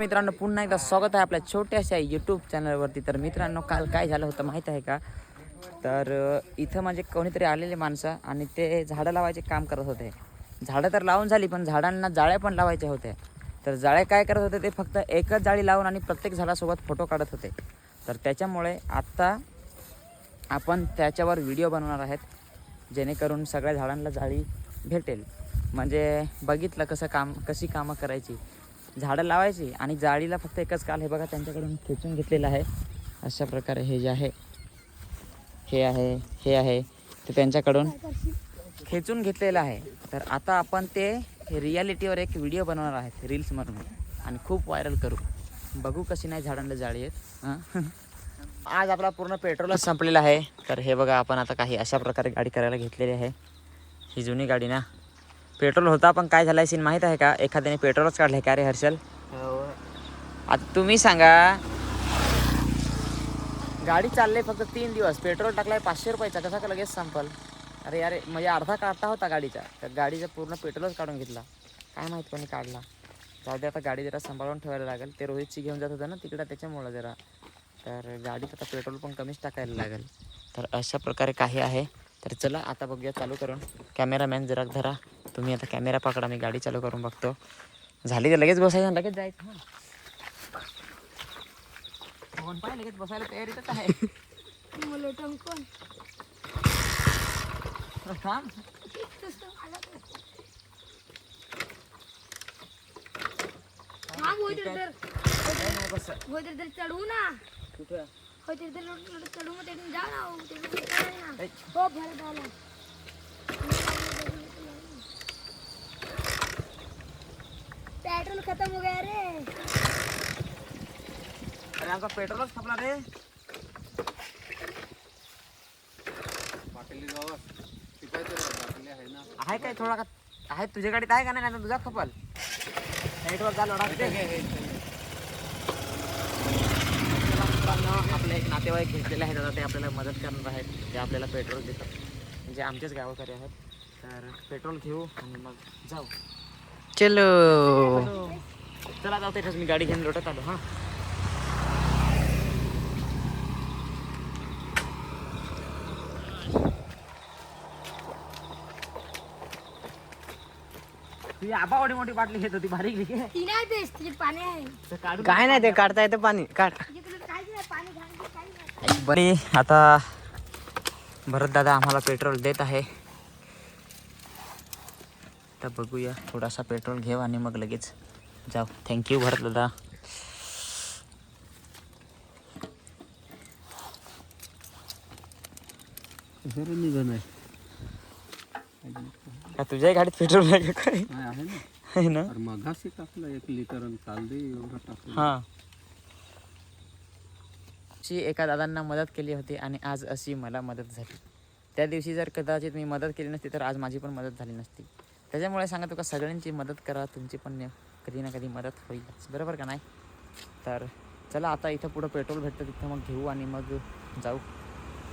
मित्रांनो, पुन्हा एकदा स्वागत आहे आपल्या छोट्याशा यूट्यूब चॅनलवरती. तर मित्रांनो, काल काय झालं होतं माहीत आहे का? तर इथं म्हणजे कोणीतरी आलेले माणसं आणि ते झाडं लावायचे काम करत होते. झाडं तर लावून झाली, पण झाडांना जाळ्या पण लावायच्या होत्या. तर जाळ्या काय करत होते ते फक्त एकच जाळी लावून आणि प्रत्येक झाडासोबत फोटो काढत होते. तर त्याच्यामुळे आत्ता आपण त्याच्यावर व्हिडिओ बनवणार आहेत, जेणेकरून सगळ्या झाडांना जाळी भेटेल. म्हणजे बघितलं कशी कामं करायची, झाडं लावायची आणि जाळीला फक्त एकच काल. हे बघा त्यांच्याकडून खेचून घेतलेलं आहे अशा प्रकारे. हे जे आहे हे आहे ते त्यांच्याकडून खेचून घेतलेलं आहे. तर आता आपण ते रियालिटीवर एक व्हिडिओ बनवणार आहेत रील्स म्हणून आणि खूप व्हायरल करू. बघू कशी नाही झाडांना जाळी आहेत. हां आज आपला पूर्ण पेट्रोलच संपलेला आहे. तर हे बघा, आपण आता काही अशा प्रकारे गाडी करायला घेतलेली आहे. ही जुनी गाडी ना, पेट्रोल होता पण काय झालं सीन माहीत आहे का? एखाद्याने पेट्रोलच काढलं का रे हर्षल? आता तुम्ही सांगा, गाडी चालले फक्त 3 दिवस, पेट्रोल टाकलाय 500 रुपयाचा, कसा का लगेच संपल? अरे म्हणजे अर्धा काढता होता गाडीचा, तर गाडीचा पूर्ण पेट्रोलच काढून घेतला. काय माहीत कोणी काढला. जाऊ दे, आता गाडी जरा सांभाळून ठेवायला लागेल. ते रोहितची घेऊन जात होतं ना तिकडं, त्याच्यामुळं जरा. तर गाडीत आता पेट्रोल पण कमीच टाकायला लागेल. तर अशा प्रकारे काही आहे. तर चला आता बघूया चालू करून. कॅमेरामॅन जरा धरा तुम्ही, आता कॅमेरा पकडा, मी गाडी चालू करून बघतो. झाली तर लगेच बसायचं, लगेच जायचं. हां फोन पाय, लगेच बसायला तयारीतच आहे. थांब. चढू ना कुठं? चढू मग जा ना. हो पेट्रोल खत्म हो गया रे. अरे आमचा पेट्रोलच खपला रे. आहे काय थोडा का आहे तुझ्या गाडीत? आहे का नाही? नाही तुझा खपल. नेटवर्क झालं आपले एक नातेवाईक घेतलेले आहेत. आता ते आपल्याला मदत करणार आहेत. ते आपल्याला पेट्रोल देतात, म्हणजे आमचेच गावाकडे आहेत. तर पेट्रोल घेऊ आणि मग जाऊ. चलो चला जाऊ. त्याच्याच मी गाडी घेऊन लोटत आलो. हां तुझी आबा एवढी मोठी बाटली घेत होती, भारी घे. ती नाही बेस्ट, त्याच्यात पाणी आहे. काय नाही, ते काढता येतं पाणी. काढ. बरे आता भरत दादा आम्हाला पेट्रोल देत आहे. तर बघूया, थोडासा पेट्रोल घेऊ आणि मग लगेच जाऊ. थँक्यू भरत दादा. का तुझ्या गाडीत पेट्रोल आहे का? काय आहे ना? मगाशी टाकलं 1 लिटर आणि काल दे एवढं टाकलं. हां, एका दादांना मदत केली होती आणि आज अशी मला मदत झाली. त्या दिवशी जर कदाचित मी मदत केली नसती तर आज माझी पण मदत झाली नसती. त्याच्यामुळे सांगतो का, सगळ्यांची मदत करा, तुमची पण कधी ना कधी मदत होईलच, बरोबर का नाही? तर चला आता इथं पुढं पेट्रोल भेटतं तिथं मग घेऊ आणि मग जाऊ.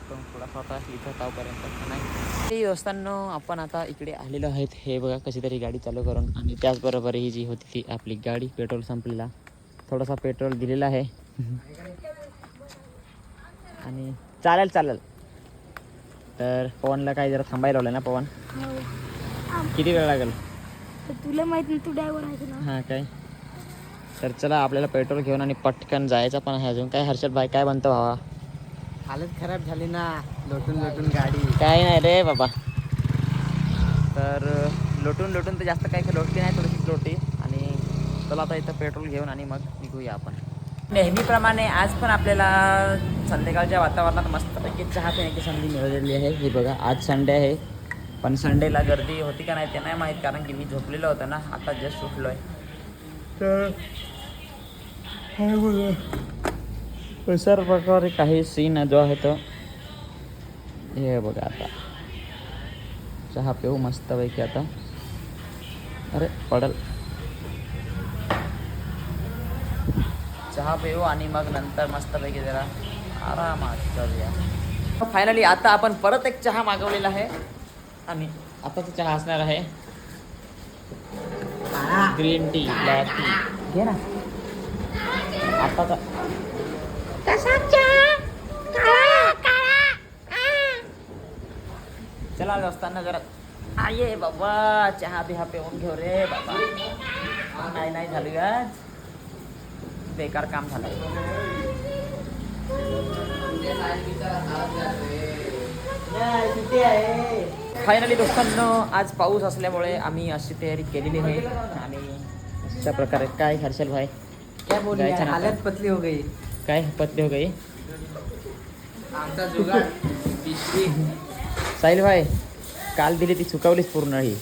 पण थोडासा आता इथं तावपर्यंत नाही. ते दोस्तांनो, आपण आता इकडे आलेलो आहेत. हे बघा कशी तरी गाडी चालू करून. आणि त्याचबरोबर ही जी होती ती आपली गाडी, पेट्रोल संपलेला, थोडासा पेट्रोल दिलेला आहे. आणि चालेल. तर पवनला काय जरा थांबायला लावलं ना पवन? किती वेळ लागेल तुला माहित नाही, तू ड्रायव्हर आहे ना. हां काय. तर चला आपल्याला पेट्रोल घेऊन आणि पटकन जायचं पण आहे अजून. काय हर्षद भाई, काय बनतं भावा? हालत खराब झाली ना, लोटून गाडी. काय नाही रे बाबा. तर लोटून तर जास्त काही लोटली नाही, थोडीशीच लोटली. आणि चला आता इथं पेट्रोल घेऊन आणि मग निघूया आपण. नेहमीप्रमाणे आज पण आपल्याला संध्याकाळच्या वातावरणात मस्तपैकी चहा पिण्याची संधी मिळालेली आहे. हे बघा, आज संडे आहे, पण संडेला गर्दी होती का नाही ते नाही माहीत, कारण की मी झोपलेलो होतो ना, आता जस्ट उठलो आहे. तर अशा प्रकारे काही सीन जो आहे तो हे बघा. आता चहा पिऊ मस्तपैकी आता. अरे पडल. चहा पिऊ आणि मग नंतर मस्तपैकी जरा आरामात जाऊया. फायनली आता आपण परत एक चहा मागवलेला आहे आणि आताचा चहा असणार आहे ग्रीन टी, ब्लॅक टी. घे ना. आता चला असताना जरा ये बाबा चहा बिहा पिऊन घेऊ रे बाबा. नाही झालं आज बेकार काम झालं. फायनली दोस्तांनो आज पाऊस असल्यामुळे आम्ही अशी तयारी केलेली आहे आणि अशा प्रकारे काय हर्षल भाई क्या बोल रहे हैं? हालत पतली हो गई. काय पतली हो गई. आमचा जुगाड पिशवी साहिल भाई काल दिली ती चुकवलीच पूर्ण ही.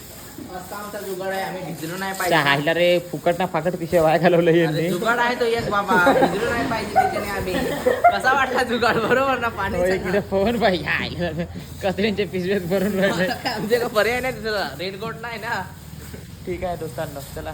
असा आमचा जुगाड आहे. आम्ही भिजलो नाही पाहिजे. चहायला रे फुकट ना फाकट पिशव्या वाया घालवलं अरे, यांनी. जुगाड आहे तो एक बाबा. भिजलो नाही पाहिजे त्याच्याने आम्ही. कसा वाटला जुगाड बरोबर ना पाणी हो, इकडे फोन भाई कचऱ्यांच्या पिशव्यात भरून राहिले. आमच्या पर्याय नाही तिथं रेनकोट नाही ना. ठीक आहे दोस्तांनो चला